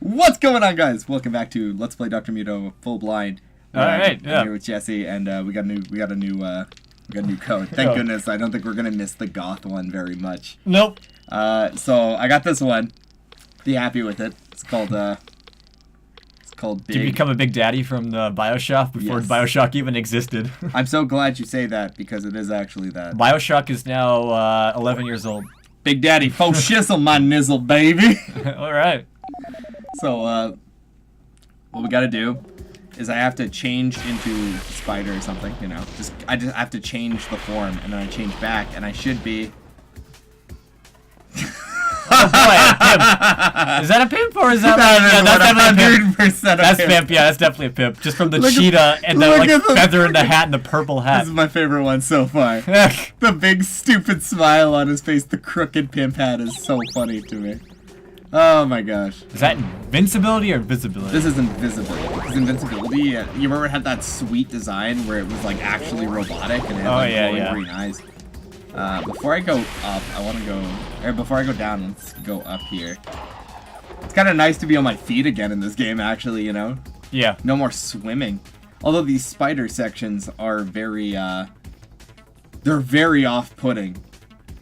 What's going on, guys? Welcome back to Let's Play Dr. Muto Full Blind. All right, yeah. I'm here with Jesse, and we got a new code. Thank goodness. I don't think we're gonna miss the goth one very much. Nope. So I got this one. Be happy with it. It's called Big. Did you become a big daddy from the BioShock before Yes. BioShock even existed? I'm so glad you say that because it is actually that. BioShock is now 11 years old. Big Daddy, faux shizzle my nizzle, baby. All right. So, what we gotta do is I have to change into spider or something, you know. I just have to change the form, and then I change back, and I should be. Oh boy, a pimp. Is that a pimp or is that like, yeah, that's definitely a pimp. 100% That's pimp, yeah, that's definitely a pimp. Just from the Look at- cheetah and the look like at the feather in the freaking- hat and the purple hat. This is my favorite one so far. The big stupid smile on his face, the crooked pimp hat is so funny to me. Oh my gosh. Is that invincibility or visibility? This is invisibility. Because invincibility, you remember it had that sweet design where it was like actually robotic and it had like glowing green eyes. Before I go up, before I go down, let's go up here. It's kind of nice to be on my feet again in this game, actually, you know? Yeah. No more swimming. Although these spider sections are very, they're very off-putting.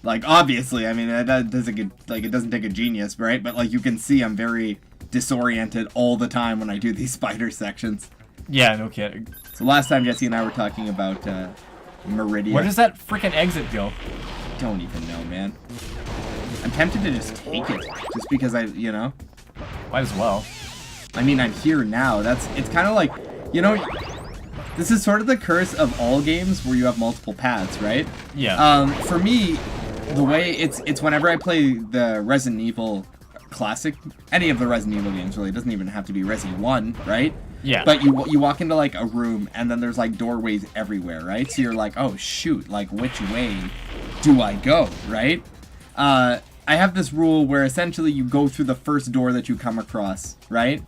Like, obviously, I mean, it doesn't take a genius, right? But, like, you can see I'm very disoriented all the time when I do these spider sections. Yeah, no kidding. So last time, Jesse and I were talking about, Meridian. Where does that freaking exit go? Don't even know, man. I'm tempted to just take it, just because you know? Might as well. I mean, I'm here now. It's kind of like, you know, this is sort of the curse of all games where you have multiple paths, right? Yeah. For me, the way it's whenever I play the Resident Evil classic, any of the Resident Evil games really, it doesn't even have to be Resi 1, right? Yeah. But you walk into like a room and then there's like doorways everywhere, right? So you're like, oh shoot, like which way do I go, right? I have this rule where essentially you go through the first door that you come across, right?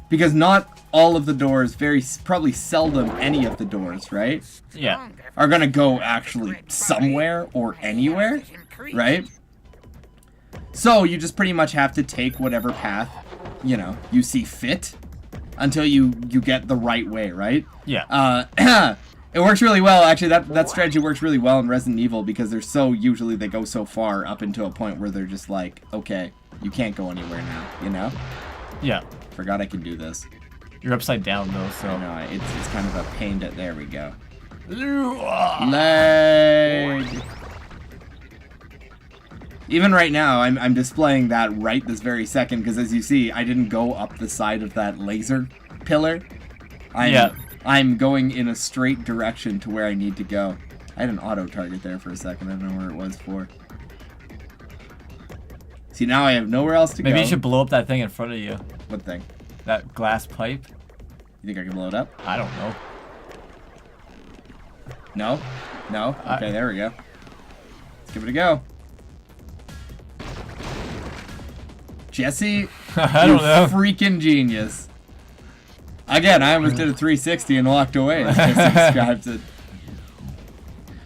Because not all of the doors, probably seldom any of the doors, right? Yeah. Are gonna go actually somewhere or anywhere, right? So you just pretty much have to take whatever path, you know, you see fit until you get the right way, right? Yeah. It works really well. Actually, that strategy works really well in Resident Evil because usually they go so far up into a point where they're just like, okay, you can't go anywhere now, you know? Yeah. Forgot I can do this. You're upside down though, so. I know, it's kind of a pain to, there we go. Leg. Even right now, I'm displaying that right this very second because as you see, I didn't go up the side of that laser pillar. I'm going in a straight direction to where I need to go. I had an auto target there for a second. I don't know where it was for. See, now I have nowhere else to go. Maybe you should blow up that thing in front of you. What thing? That glass pipe. You think I can blow it up? I don't know. No? No? Okay, there we go. Let's give it a go. Jesse, I don't know. Freaking genius. Again, I almost did a 360 and walked away. As Jesse describes it.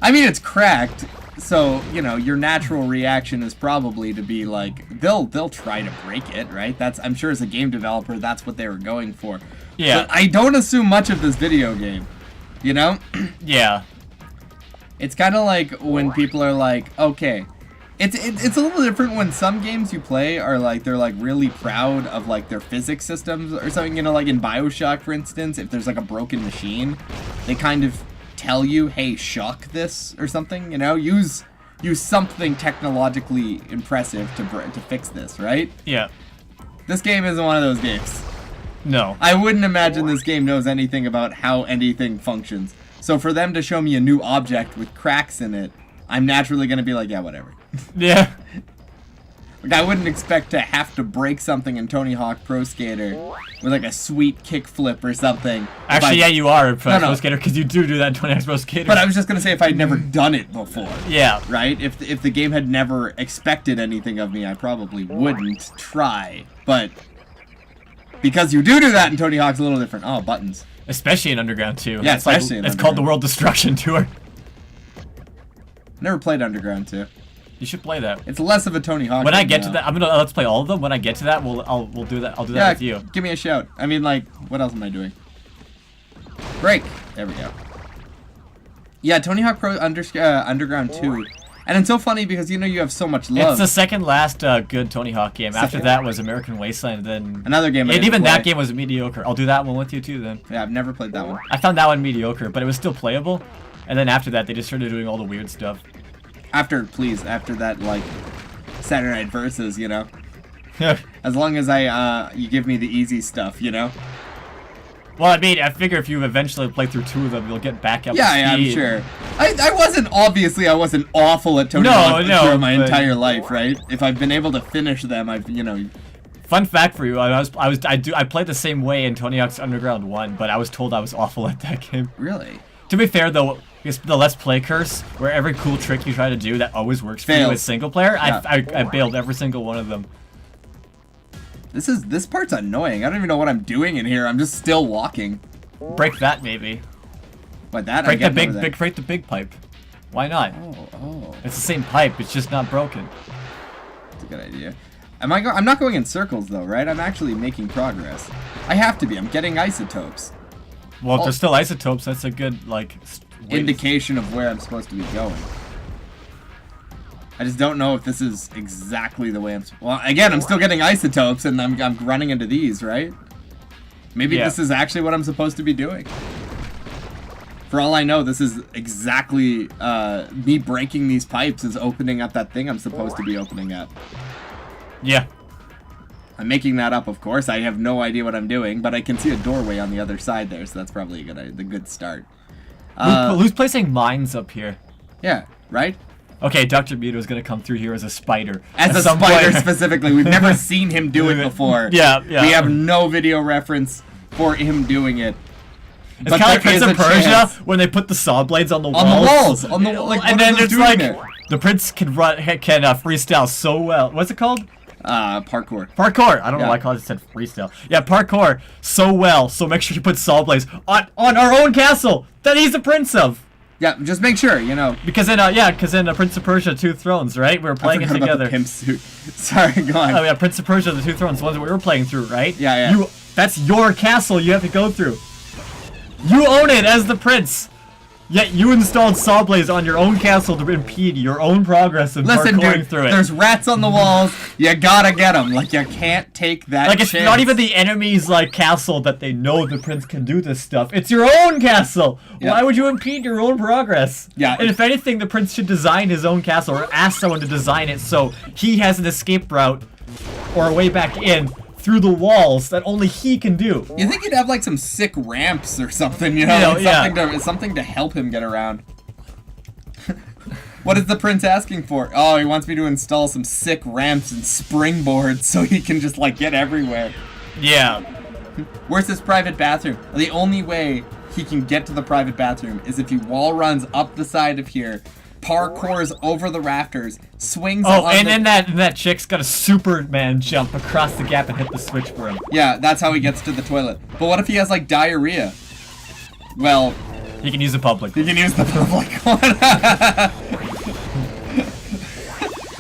I mean, it's cracked, so you know your natural reaction is probably to be like, they'll try to break it, right? I'm sure as a game developer, that's what they were going for. Yeah. But I don't assume much of this video game, you know? Yeah. It's kind of like when people are like, okay. It's a little different when some games you play are like, they're like really proud of like their physics systems or something, you know, like in BioShock, for instance, if there's like a broken machine, they kind of tell you, hey, shock this or something, you know, use something technologically impressive to fix this, right? Yeah. This game isn't one of those games. No. I wouldn't imagine this game knows anything about how anything functions. So for them to show me a new object with cracks in it, I'm naturally going to be like, yeah, whatever. Yeah. Like, I wouldn't expect to have to break something in Tony Hawk Pro Skater with like a sweet kickflip or something. Actually, yeah, you are a Pro No. Skater because you do that in 20X Pro Skater. But I was just going to say if I'd never done it before. Yeah. Right? If the game had never expected anything of me, I probably wouldn't try. But because you do that in Tony Hawk's a little different. Oh, buttons. Especially in Underground 2. Yeah, it's like, especially in it's called the Underground. World Destruction Tour. Never played Underground 2. You should play that. It's less of a Tony Hawk. When I game get to now. that, I'm gonna let's play all of them. When I get to that, we'll do that. I'll do that with you. Give me a shout. I mean, like, what else am I doing? Break. There we go. Yeah, Tony Hawk Pro Underground 2. And it's so funny because, you know, you have so much love. It's the second last good Tony Hawk game. After that was American Wasteland, then... Another game I And didn't even play. that game was mediocre. I'll do that one with you, too, then. Yeah, I've never played that one. I found that one mediocre, but it was still playable. And then after that, they just started doing all the weird stuff. After that, like, Saturday Night Versus, you know? As long as you give me the easy stuff, you know? Well, I mean, I figure if you eventually play through 2 of them, you'll get back up to Yeah, I'm speed. sure. I wasn't awful at Tony Hawk throughout my but- entire life, right? If I've been able to finish them, I've, you know... Fun fact for you, I played the same way in Tony Hawk's Underground 1, but I was told I was awful at that game. Really? To be fair, though, it's the Let's Play curse, where every cool trick you try to do that always works for you Fails. as single player, Yeah. I bailed every single one of them. This part's annoying. I don't even know what I'm doing in here. I'm just still walking. Break that, maybe. But that Break I the get over that. break the big pipe. Why not? Oh. It's the same pipe, it's just not broken. That's a good idea. I'm not going in circles though, right? I'm actually making progress. I have to be. I'm getting isotopes. Well, if there's still isotopes, that's a good, like... Indication of where I'm supposed to be going. I just don't know if this is exactly the way I'm... Well, again, I'm still getting isotopes, and I'm running into these, right? Maybe this is actually what I'm supposed to be doing. For all I know, this is exactly... me breaking these pipes is opening up that thing I'm supposed to be opening up. Yeah. I'm making that up, of course. I have no idea what I'm doing, but I can see a doorway on the other side there, so that's probably a good start. Who's placing mines up here? Yeah, right? Okay, Dr. Muto is gonna come through here as a spider. As a some spider point. specifically. We've never seen him do it before. Yeah. We have no video reference for him doing it. It's kind of like Prince there of is a Persia chance. when they put the saw blades on the walls. On the walls. Like, and what then are those it's doing like there? the prince can freestyle so well. What's it called? Parkour. Parkour. I don't know Yeah. why I called it said freestyle. Yeah, parkour so well. So make sure you put saw blades on our own castle that he's the prince of. Yeah, just make sure, you know. Because in Prince of Persia 2 Thrones, right? We were playing it I forgot about together. the pimp suit. Sorry, go on. Oh yeah, Prince of Persia, the 2 Thrones, the ones that we were playing through, right? Yeah. That's your castle you have to go through. You own it as the prince. Yet you installed saw blades on your own castle to impede your own progress in Listen, parkouring dude, through it. there's rats on the walls. You gotta get them. Like, you can't take that Like, it's chance. not even the enemy's, like, castle that they know the prince can do this stuff. It's your own castle! Yeah. Why would you impede your own progress? Yeah. And if anything, the prince should design his own castle, or ask someone to design it so he has an escape route, or a way back in, through the walls that only he can do. You think he'd have, like, some sick ramps or something, you know? Something to help him get around. What is the prince asking for? Oh, he wants me to install some sick ramps and springboards so he can just, like, get everywhere. Yeah. Where's his private bathroom? The only way he can get to the private bathroom is if he wall runs up the side of here, parkours over the rafters, swings And then that chick's got a Superman jump across the gap and hit the switch for him. Yeah, that's how he gets to the toilet. But what if he has, like, diarrhea? Well... He can use the public. You can use the public one.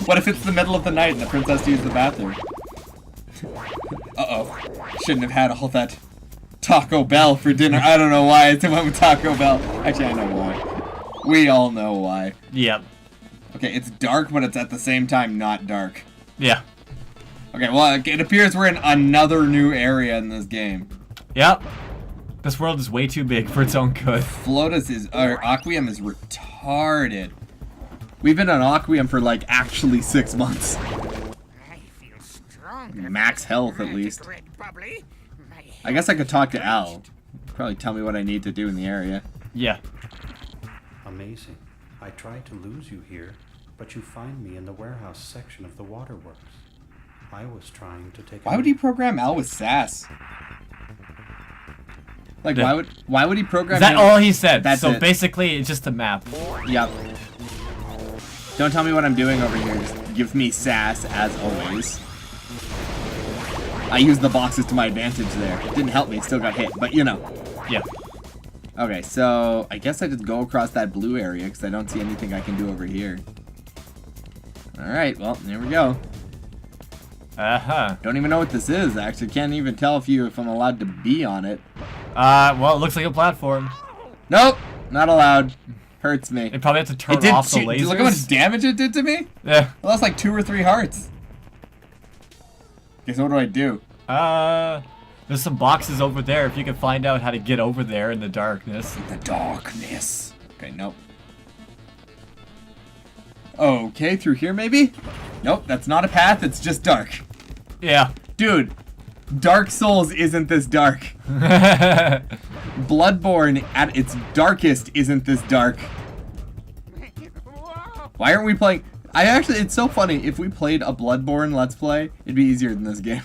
What if it's the middle of the night and the prince has to use the bathroom? Uh-oh. Shouldn't have had all that Taco Bell for dinner. I don't know why I went with Taco Bell. Actually, I know why. We all know why. Yep. Okay, it's dark, but it's at the same time not dark. Yeah. Okay, well, it appears we're in another new area in this game. Yep. This world is way too big for its own good. Aquium is retarded. We've been on Aquium for, like, actually 6 months. I feel strong. Max health, at least. I guess I could talk to Al. Probably tell me what I need to do in the area. Yeah. Amazing. I tried to lose you here, but you find me in the warehouse section of the waterworks. I was trying to take... Why would he program Al with sass? Like, why would he program Is that him? all he said? That's so it. basically, it's just a map. Yep. Don't tell me what I'm doing over here. Just give me sass, as always. I used the boxes to my advantage there. Didn't help me, still got hit, but you know. Yeah. Okay, so I guess I just go across that blue area because I don't see anything I can do over here. Alright, well, there we go. Uh-huh. Don't even know what this is, actually. Can't even tell if I'm allowed to be on it. Well, it looks like a platform. Nope, not allowed. Hurts me. They probably have to turn It off the lasers. Look how much damage it did to me. Yeah. I lost like 2 or 3 hearts. Okay, so what do I do? There's some boxes over there if you can find out how to get over there in the darkness. The darkness. Okay, nope. Okay, through here maybe? Nope, that's not a path, it's just dark. Yeah. Dude, Dark Souls isn't this dark. Bloodborne at its darkest isn't this dark. Why aren't we playing... it's so funny. If we played a Bloodborne Let's Play, it'd be easier than this game.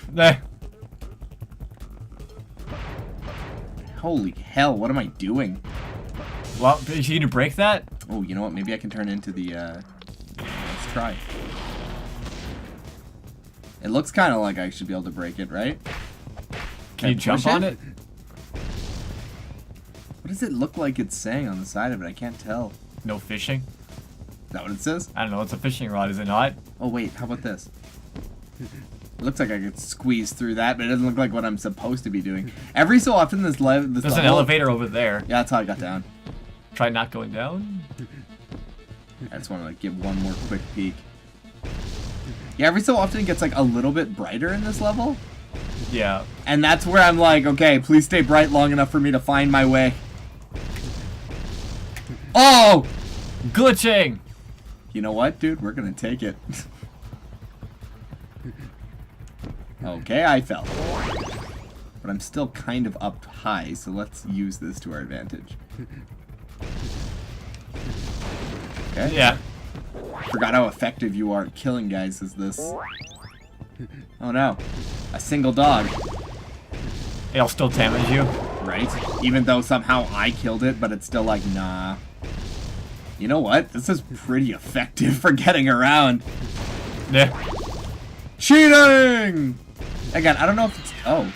Holy hell, what am I doing? Well, you need to break that? Oh, you know what? Maybe I can turn into the, let's try. It looks kind of like I should be able to break it, right? Can you jump on it? What does it look like it's saying on the side of it? I can't tell. No fishing? Is that what it says? I don't know, it's a fishing rod, is it not? Oh, wait, how about this? It looks like I could squeeze through that, but it doesn't look like what I'm supposed to be doing. Every so often, this There's an elevator over there. Yeah, that's how I got down. Try not going down. I just want to like, give one more quick peek. Yeah, every so often it gets like a little bit brighter in this level. Yeah. And that's where I'm like, okay, please stay bright long enough for me to find my way. Oh! Glitching! You know what, dude? We're gonna take it. Okay, I fell. But I'm still kind of up high, so let's use this to our advantage. Okay. Yeah. Forgot how effective you are at killing guys as this. Oh no. A single dog. It'll still damage you. Right? Even though somehow I killed it, but it's still like, nah. You know what? This is pretty effective for getting around. Yeah. Cheating! Again, I don't know if it's... Oh.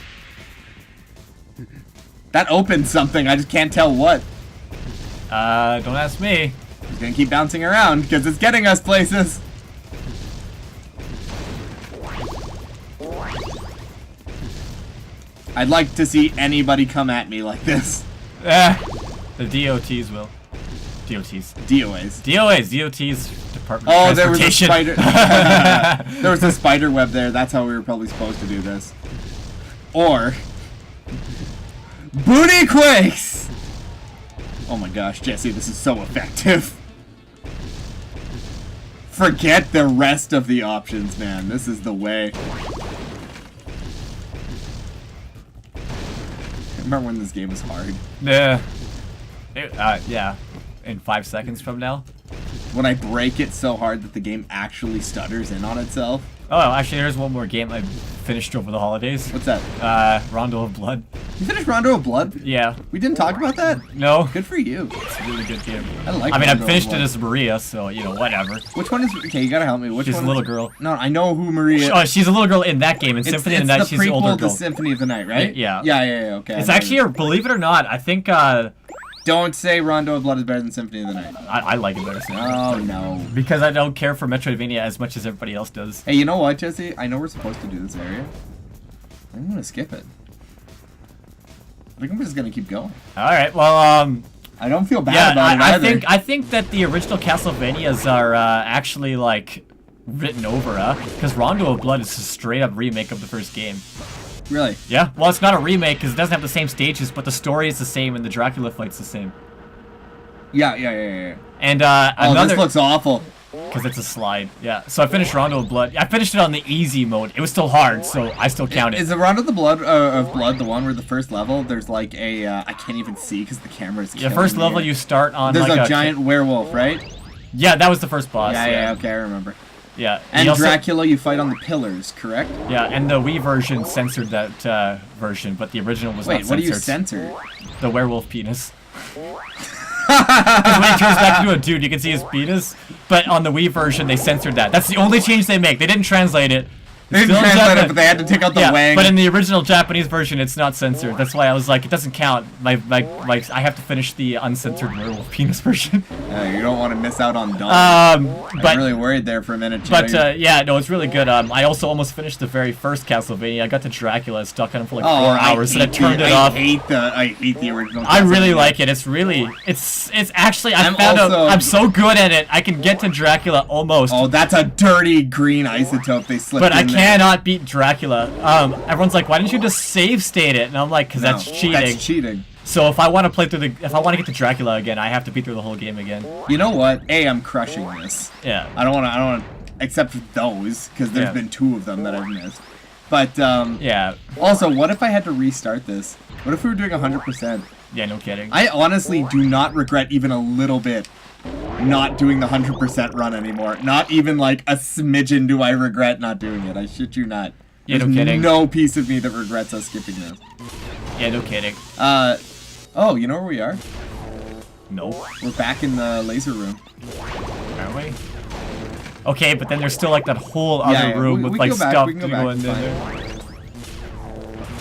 That opened something, I just can't tell what. Don't ask me. It's gonna keep bouncing around, because it's getting us places. I'd like to see anybody come at me like this. The DOTs will. DOTs. DOAs. DOTs, Department Oh, of there was a Transportation. spider. There was a spider web there. That's how we were probably supposed to do this. Or booty quakes. Oh my gosh, Jesse, this is so effective. Forget the rest of the options, man. This is the way. I remember when this game was hard. Yeah. Yeah. In 5 seconds from now. When I break it so hard that the game actually stutters in on itself. Oh, actually, there's one more game I finished over the holidays. What's that? Rondo of Blood. You finished Rondo of Blood? Yeah. We didn't talk about that? No. Good for you. It's a really good game. I like I mean, Rondo I of finished Blood. it as Maria, so, you know, whatever. Which one is... Okay, you gotta help me. Which She's one a little is, girl. No, I know who Maria... Oh, she's a little girl in that game. In Symphony of the Night, she's the older prequel to girl. Symphony of the Night, right? Yeah. Yeah, okay. It's actually, believe it or not, I think, Don't say Rondo of Blood is better than Symphony of the Night. I like it better. Oh, no. Because I don't care for Metroidvania as much as everybody else does. Hey, you know what, Jesse? I know we're supposed to do this area. I'm gonna skip it. I think I'm just gonna keep going. Alright, well, I don't feel bad yeah, about it either. I think that the original Castlevanias are actually like written over, because Rondo of Blood is a straight up remake of the first game. Really? Yeah. Well, it's not a remake because it doesn't have the same stages, but the story is the same and the Dracula fight's the same. Yeah. And Oh, another this looks awful. because it's a slide. Yeah. So I finished Rondo of Blood. I finished it on the easy mode. It was still hard, so I still count it. Is the Rondo of Blood the one where the first level there's like a I can't even see because the camera is The first level you start on there's like a giant werewolf, right? Yeah, that was the first boss. Yeah, okay, I remember. Yeah. And you also- Dracula you fight on the pillars, correct? Yeah, and the Wii version censored that version, but the original was Wait, not what do censored. you censor? The werewolf penis. Because when he turns back into a dude, you can see his penis. But on the Wii version, they censored that. That's the only change they make. They didn't translate it. They Still didn't in translate it, Japan. but they had to take out the Yeah, wang. but in the original Japanese version, it's not censored. That's why I was like, it doesn't count. I have to finish the uncensored werewolf penis version. You don't want to miss out on Dawn. But I was really worried there for a minute. But yeah, no, it's really good. I also almost finished the very first Castlevania. I got to Dracula, stuck on him for like 4 hours, and I turned it off. I hate the original. I really Castlevania. like it. It's actually I'm I'm so good at it. I can get to Dracula almost. Oh, that's a dirty green isotope they slipped But I in there. cannot beat Dracula. Everyone's like, why didn't you just save state it? And I'm like, because that's cheating. That's cheating. So if I want to play through if I want to get to Dracula again, I have to beat through the whole game again. You know what? I'm crushing this. Yeah. I don't want to, except for those, because there's been 2 of them that I've missed. But, Yeah. also, what if I had to restart this? What if we were doing 100%? Yeah, no kidding. I honestly do not regret even a little bit not doing the 100% run anymore. Not even like a smidgen do I regret not doing it. I shit you not. Yeah, There's no kidding. no piece of me that regrets us skipping this. Yeah, no kidding. Oh, you know where we are? Nope. We're back in the laser room. Are we? Okay, but then there's still like that whole other room with we like can go back, stuff we can go to back, go in it's there.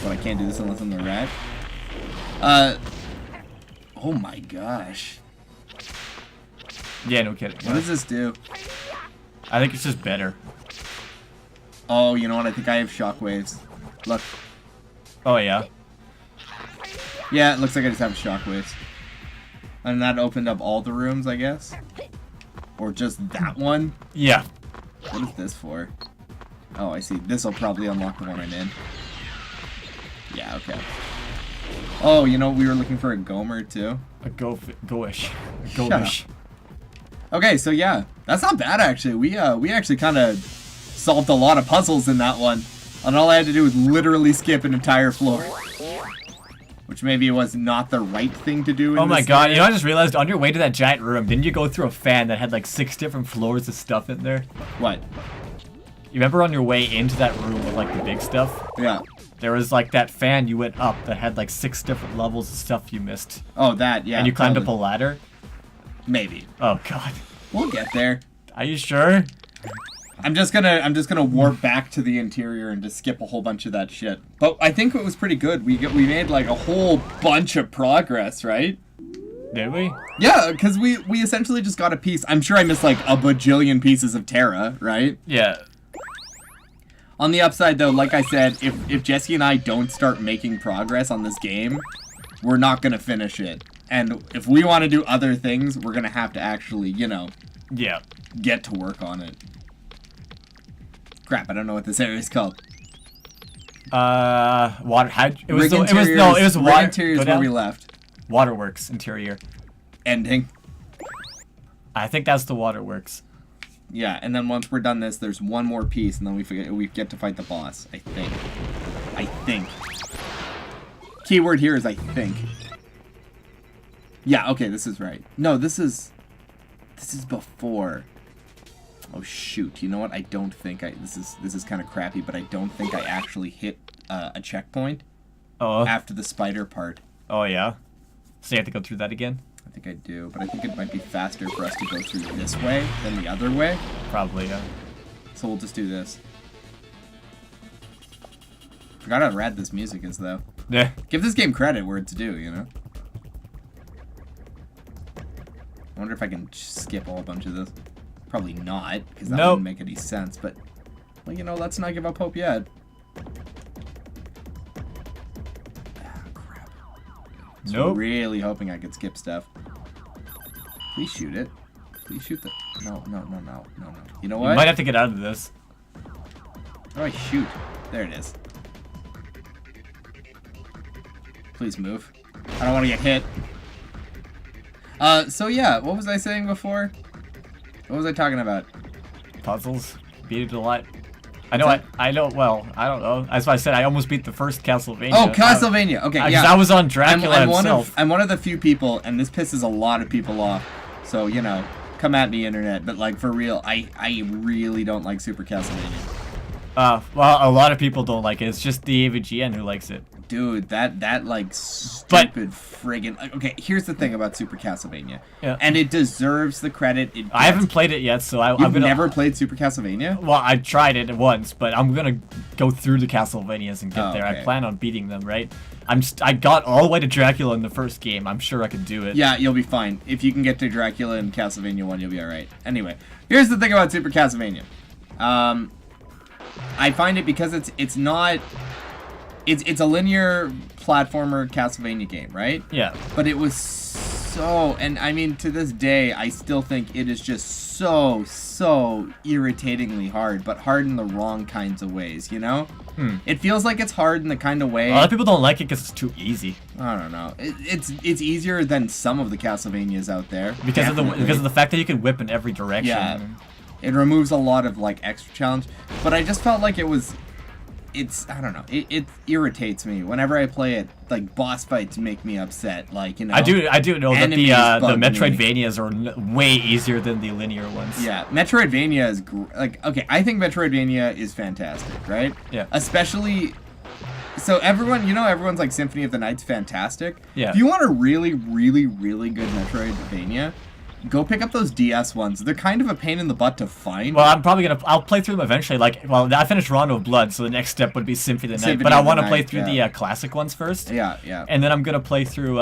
But I can't do this unless I'm the rat. Oh my gosh. Yeah, no kidding. What does this do? I think it's just better. Oh, you know what? I think I have shockwaves. Look. Oh yeah. Yeah, it looks like I just have shockwaves. And that opened up all the rooms, I guess? Or just that one? Yeah. What is this for? Oh, I see. This will probably unlock the one I'm in. Yeah, okay. Oh, you know, we were looking for a Gomer, too. A go-ish. Shut Go-ish. Okay, so yeah. That's not bad, actually. We actually kind of solved a lot of puzzles in that one. And all I had to do was literally skip an entire floor. Which maybe was not the right thing to do in Oh my this god, scenario. you know, I just realized on your way to that giant room, didn't you go through a fan that had like 6 different floors of stuff in there? What? You remember on your way into that room with like the big stuff? Yeah. There was like that fan you went up that had like 6 different levels of stuff you missed. Oh, that, yeah. And you climbed up a probably. ladder? Maybe. Oh god. We'll get there. Are you sure? I'm just gonna warp back to the interior and just skip a whole bunch of that shit. But I think it was pretty good. We made like a whole bunch of progress, right? Did we? Yeah, because we essentially just got a piece. I'm sure I missed like a bajillion pieces of Terra, right? Yeah. On the upside though, like I said, if Jesse and I don't start making progress on this game, we're not gonna finish it. And if we want to do other things, we're gonna have to actually, you know, Yeah. get to work on it. Crap, I don't know what this area is called. Water. It was. Rig It was interiors- no. It was rig water. interiors Go where down. we left. Waterworks interior. Ending. I think that's the waterworks. Yeah, and then once we're done this, there's one more piece, and then we get to fight the boss. I think. I think. Keyword here is I think. Yeah. Okay, this is right. No, this is before. Oh shoot! You know what? I don't think this is kind of crappy, but I don't think I actually hit a checkpoint Oh. after the spider part. Oh yeah. So you have to go through that again? I think I do, but I think it might be faster for us to go through this way than the other way. Probably. Yeah. So we'll just do this. Forgot how rad this music is, though. Yeah. Give this game credit where it's due, you know? I wonder if I can skip a whole bunch of this. Probably not, because that Nope. wouldn't make any sense, but... Well, you know, let's not give up hope yet. Ah, crap. So Nope. really hoping I could skip stuff. Please shoot it. Please shoot the... No. You know You what? might have to get out of this. How do I shoot? There it is. Please move. I don't want to get hit. So yeah, what was I saying before? What was I talking about? Puzzles. Beat it a lot. I know. I know. Well, I don't know. That's why I said I almost beat the first Castlevania. Oh, Castlevania. Okay, yeah. Because I was on Dracula himself. I'm one of the few people, and this pisses a lot of people off. So you know, come at me, internet. But like for real, I really don't like Super Castlevania. Well, a lot of people don't like it. It's just the AVGN who likes it. Dude, that like stupid friggin'. Okay, here's the thing about Super Castlevania. Yeah. And it deserves the credit it gets. I haven't played it yet, so I'm You've gonna. never played Super Castlevania? Well, I tried it once, but I'm gonna go through the Castlevanias and get there. okay. I plan on beating them, right? I got all the way to Dracula in the first game. I'm sure I can do it. Yeah, you'll be fine. If you can get to Dracula in Castlevania 1, you'll be alright. Anyway, here's the thing about Super Castlevania. I find it because it's not... It's a linear platformer Castlevania game, right? Yeah. But it was so... And I mean, to this day, I still think it is just so irritatingly hard, but hard in the wrong kinds of ways, you know? It feels like it's hard in the kind of way... A lot of people don't like it because it's too easy. I don't know. It's easier than some of the Castlevanias out there. Because of the fact that you can whip in every direction. Yeah. It removes a lot of like extra challenge, but I just felt like I don't know. It irritates me whenever I play it. Like boss fights make me upset. Like, you know. I do know that enemies the bug me. Metroidvanias are way easier than the linear ones. Yeah, Metroidvania is like, okay. I think Metroidvania is fantastic, right? Yeah. Especially. So everyone's like Symphony of the Night's fantastic. Yeah. If you want a really good Metroidvania, go pick up those DS ones. They're kind of a pain in the butt to find. Well, I'll play through them eventually. I finished Rondo of Blood, so the next step would be Symphony of the Night. Symphony But I of the want to play Night, through yeah. the classic ones first. Yeah. And then I'm gonna play through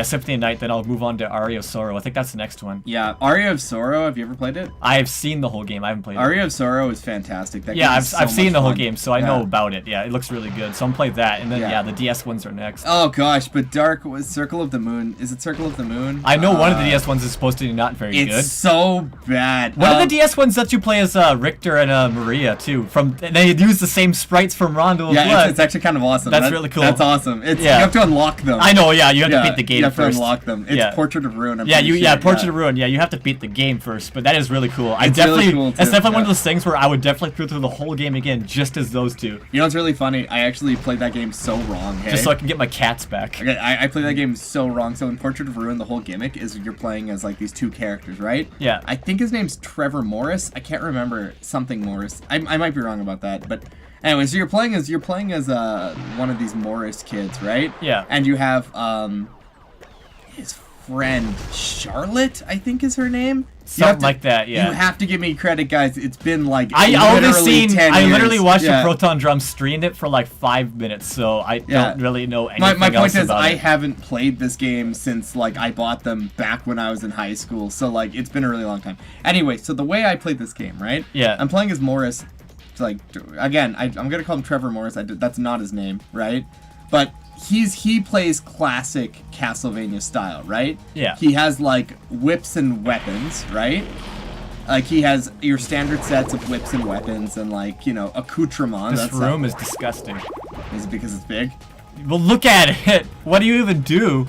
Symphony of the Night. Then I'll move on to Aria of Sorrow. I think that's the next one. Yeah, Aria of Sorrow. Have you ever played it? I've seen the whole game. I haven't played it. Aria of Sorrow is fantastic. That Yeah, game is so I've seen much the whole fun. game, so I know about it. Yeah, it looks really good. So I'm playing that, and then Yeah. the DS ones are next. Oh gosh, but Dark was Circle of the Moon. Is it Circle of the Moon? I know one of the DS ones is supposed to be not very It's good. so bad. One of the DS ones lets you play as Richter and Maria too. They use the same sprites from Rondo of Yeah, Blood. it's actually kind of awesome. That's really cool. That's awesome. You Yeah. have to unlock them. I know. Yeah, you have to beat the game you have first. to unlock them. It's Yeah. Portrait of Ruin. I'm Yeah, pretty sure. Portrait of Ruin. Yeah, you have to beat the game first, but that is really cool. It's really cool, too, That's definitely one of yeah. those things where I would definitely go through the whole game again, just as those two, You know what's really funny? I actually played that game so wrong. Hey? just so I can get my cats back. Okay, I played that game so wrong. So in Portrait of Ruin, the whole gimmick is you're playing as like these two characters, right? Yeah. I think his name's Trevor Morris. I can't remember something Morris. I might be wrong about that, but anyway, so you're playing as one of these Morris kids, right? Yeah. And you have his friend Charlotte, I think is her name. Something like that. Yeah. You have to give me credit, guys. It's been like I literally years. watched Yeah. the Proton Drum streamed it for like 5 minutes, so I don't really know anything My point else is, about I it. haven't played this game since like I bought them back when I was in high school, so like it's been a really long time. Anyway, so the way I played this game, right? Yeah. I'm playing as Morris. It's like again, I'm gonna call him Trevor Morris. That's not his name, right? But he plays classic Castlevania style, right? Yeah. He has like whips and weapons, right? Like he has your standard sets of whips and weapons and like, you know, accoutrements. This room is disgusting. Is it because it's big? Well, look at it. What do you even do?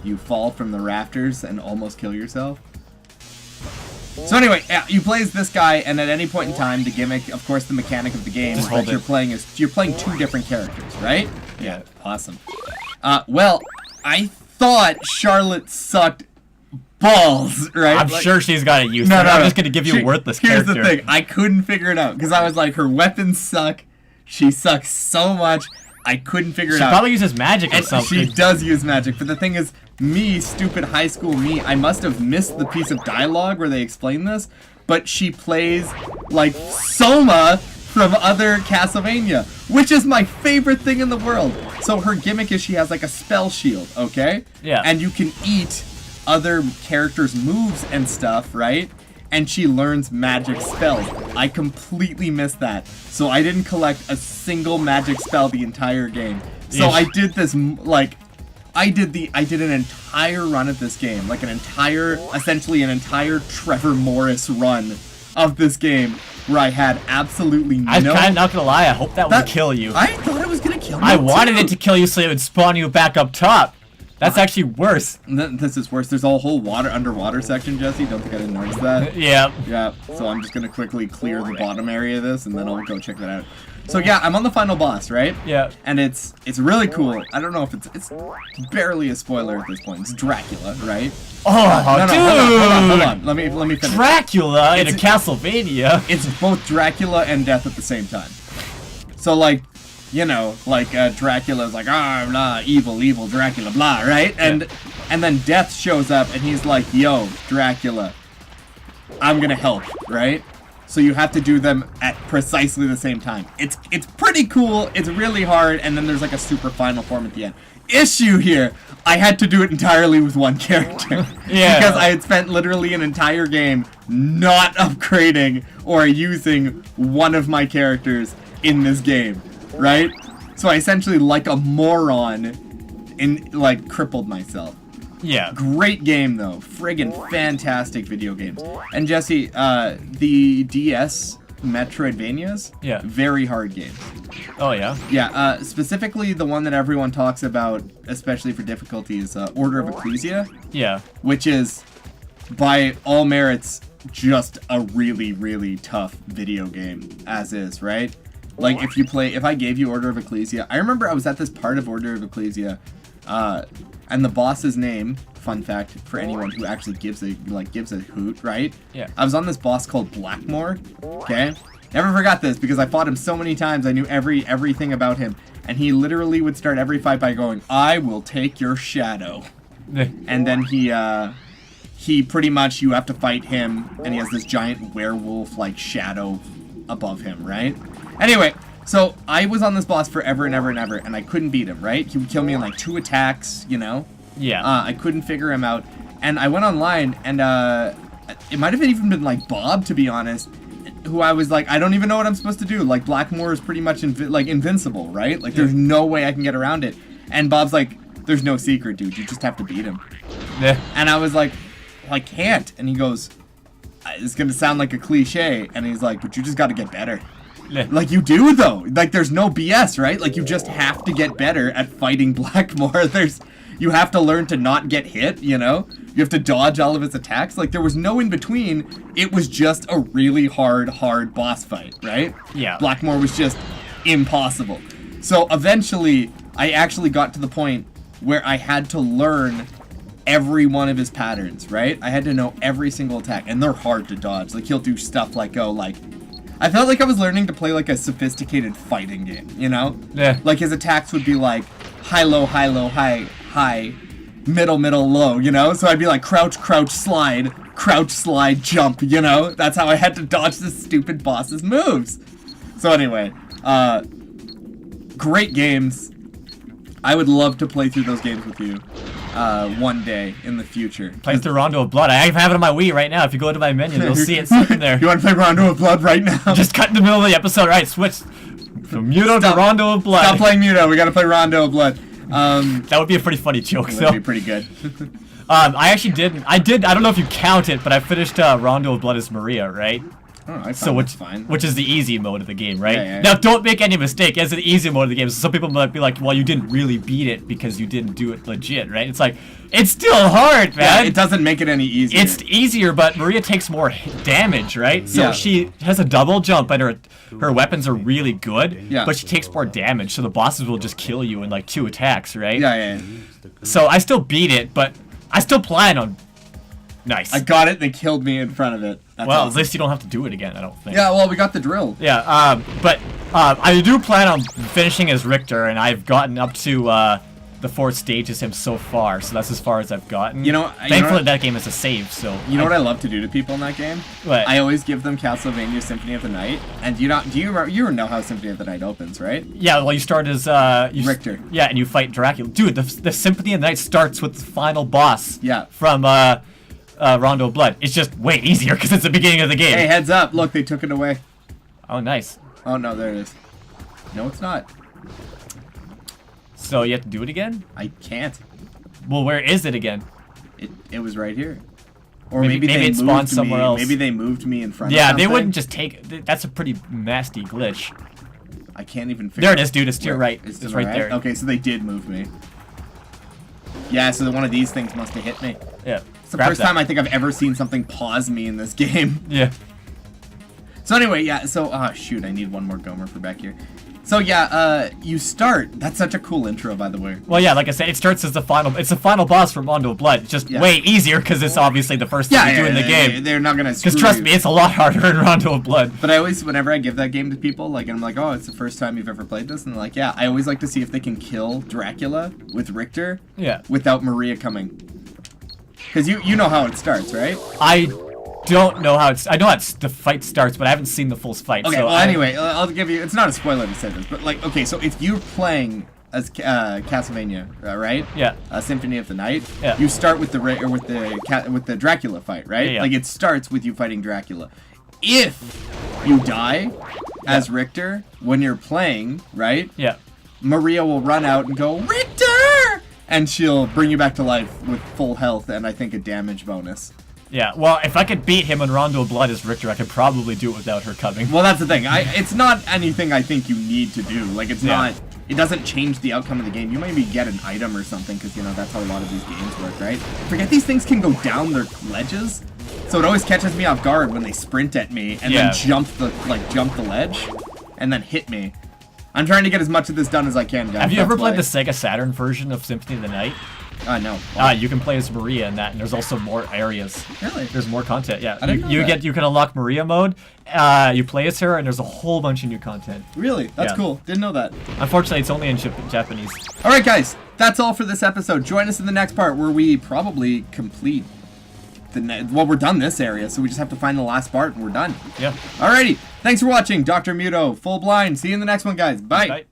You fall from the rafters and almost kill yourself. So anyway, yeah, you play as this guy, and at any point in time, the gimmick, of course, the mechanic of the game, Just is hold that it. you're playing two different characters, right? Yeah. Awesome. Well, I thought Charlotte sucked balls, right? I'm Like- sure she's got it used. No, to. no, I'm no. just gonna give you a worthless Here's character. the thing. I couldn't figure it out because I was like, her weapons suck. She sucks so much. I couldn't figure it She out. probably uses magic or And something. she does use magic, but the thing is, me, stupid high school me, I must have missed the piece of dialogue where they explain this, but she plays like Soma from other Castlevania, which is my favorite thing in the world. So her gimmick is she has like a spell shield, okay? Yeah. And you can eat other characters' moves and stuff, right? And she learns magic spells. I completely missed that. So I didn't collect a single magic spell the entire game. So Yeesh. I did this, like, I did an entire run of this game. Like essentially an entire Trevor Morris run of this game where I had absolutely no... I was kind of not gonna lie. I hope that would kill you. I thought it was gonna kill me I wanted too. it to kill you so it would spawn you back up top. That's actually worse. This is worse. There's a whole underwater section, Jesse. Don't think I didn't notice that. Yeah. Yeah, so I'm just gonna quickly clear the bottom area of this, and then I'll go check that out. So yeah, I'm on the final boss, right? Yeah. And it's really cool. I don't know if it's barely a spoiler at this point. It's Dracula, right? Oh, No, dude! hold on. Let me finish. Dracula in a It's- Castlevania. It's both Dracula and death at the same time. So like, you know, like Dracula's like, ah, blah, evil, Dracula, blah, right? And then Death shows up and he's like, yo, Dracula, I'm gonna help, right? So you have to do them at precisely the same time. It's pretty cool. It's really hard, and then there's like a super final form at the end. Issue here, I had to do it entirely with one character. Yeah. Because I had spent literally an entire game not upgrading or using one of my characters in this game, right? So I essentially, like a moron, crippled myself. Yeah. Great game though, friggin' fantastic video games. And Jesse, the DS Metroidvanias, Yeah. very hard games. Oh yeah. Yeah, specifically the one that everyone talks about, especially for difficulty, is Order of Ecclesia, Yeah. which is, by all merits, just a really, really tough video game, as is, right? Like, if I gave you Order of Ecclesia, I remember I was at this part of Order of Ecclesia, and the boss's name, fun fact for anyone who actually gives a hoot, right? Yeah. I was on this boss called Blackmore, okay? Never forgot this because I fought him so many times, I knew everything about him, and he literally would start every fight by going, I will take your shadow. And then he pretty much, you have to fight him, and he has this giant werewolf-like shadow above him, right? Anyway, so I was on this boss forever and ever and ever, and I couldn't beat him, right? He would kill me in like 2 attacks, you know? Yeah. I couldn't figure him out, and I went online, and it might have even been like Bob, to be honest, who I was like, I don't even know what I'm supposed to do. Like, Blackmore is pretty much invincible, right? Like, there's no way I can get around it. And Bob's like, there's no secret, dude. You just have to beat him. Yeah. And I was like, well, I can't. And he goes, it's gonna sound like a cliche. And he's like, but you just gotta get better. Yeah. Like, you do, though. Like, there's no BS, right? Like, you just have to get better at fighting Blackmore. You have to learn to not get hit, you know? You have to dodge all of his attacks. Like, there was no in-between. It was just a really hard boss fight, right? Yeah. Blackmore was just impossible. So, eventually, I actually got to the point where I had to learn every one of his patterns, right? I had to know every single attack, and they're hard to dodge. Like, he'll do stuff like, I felt like I was learning to play like a sophisticated fighting game, you know? Yeah. Like, his attacks would be like high, low, high, low, high, high, middle, middle, low, you know? So I'd be like crouch, slide, jump, you know? That's how I had to dodge this stupid boss's moves. So anyway, great games. I would love to play through those games with you one day in the future. Play through Rondo of Blood. I have it on my Wii right now. If you go to my menu, you'll see it sitting there. You want to play Rondo of Blood right now? Just cut in the middle of the episode. Right, switch from Muto to Rondo of Blood. Stop playing Muto. We gotta play Rondo of Blood. That would be a pretty funny joke, That though. would be pretty good. I actually did. I don't know if you count it, but I finished Rondo of Blood as Maria, right? Oh, I So found which that's fine. which is the easy mode of the game, right? Yeah. Now don't make any mistake, it's an easy mode of the game. So some people might be like, well, you didn't really beat it because you didn't do it legit, right? It's like, it's still hard, Yeah, man. it doesn't make it any easier. It's easier, but Maria takes more damage, right? So Yeah. she has a double jump, and her weapons are really good, Yeah. but she takes more damage, so the bosses will just kill you in like 2 attacks, right? Yeah. So I still beat it, but I still plan on... Nice. I got it. They killed me in front of it. That's Well, awesome. at least you don't have to do it again, I don't think. Yeah, well, we got the drill. Yeah, but I do plan on finishing as Richter, and I've gotten up to the 4th stage as him so far, so that's as far as I've gotten. You know Thankfully, what- that game is a save, so... You know what I love to do to people in that game? What? I always give them Castlevania Symphony of the Night, and you know how Symphony of the Night opens, right? Yeah, well, you start as... Richter. Yeah, and you fight Dracula. Dude, the Symphony of the Night starts with the final boss. Yeah. From Rondo of Blood. It's just way easier because it's the beginning of the game. Hey, heads up! Look, they took it away. Oh, nice. Oh no, there it is. No, it's not. So you have to do it again? I can't. Well, where is it again? It was right here. Or Maybe maybe they it spawned moved somewhere me. else. Maybe they moved me in front. Yeah, of they something. wouldn't just take... That's a pretty nasty glitch. I can't even figure. There it is, dude. It's to your right. It's It's to right my there. Okay, so they did move me. Yeah, so one of these things must have hit me. Yeah. It's the grab first that. time I think I've ever seen something pause me in this game. Yeah. So anyway, yeah, so, shoot, I need one more Gomer for back here. So yeah, you start, that's such a cool intro, by the way. Well, yeah, like I said, it starts as the final boss from Rondo of Blood. It's just way easier, because it's obviously the first thing you do in the game. They're not gonna screw Because trust me, it's a lot harder in Rondo of Blood. But I always, whenever I give that game to people, like, I'm like, oh, it's the first time you've ever played this? And they're like, yeah, I always like to see if they can kill Dracula with Richter without Maria coming. Because you know how it starts, right? I don't know how it's... I know how the fight starts, but I haven't seen the full fight. Okay, so well, anyway, I'll give you... It's not a spoiler to say this, but, like, okay, so if you're playing as Castlevania, right? Yeah. Symphony of the Night. Yeah. You start with the Dracula fight, right? Yeah. Like, it starts with you fighting Dracula. If you die as Richter when you're playing, right? Yeah. Maria will run out and go, Richter! And she'll bring you back to life with full health and I think a damage bonus. Yeah, well, if I could beat him in Rondo of Blood as Richter, I could probably do it without her coming. Well, that's the thing. It's not anything I think you need to do. Like, it's not... It doesn't change the outcome of the game. You maybe get an item or something, because, you know, that's how a lot of these games work, right? Forget these things can go down their ledges, so it always catches me off guard when they sprint at me and then jump the ledge and then hit me. I'm trying to get as much of this done as I can, guys. Have you ever played the Sega Saturn version of Symphony of the Night? No. You can play as Maria in that, and there's also more areas. Really? There's more content, yeah. I didn't know that. You can unlock Maria mode, you play as her, and there's a whole bunch of new content. Really? That's cool. Didn't know that. Unfortunately, it's only in Japanese. Alright, guys. That's all for this episode. Join us in the next part where we probably complete well, we're done this area, so we just have to find the last part and we're done. Yeah. Alrighty. Thanks for watching. Dr. Muto, Full Blind. See you in the next one, guys. Bye. Bye.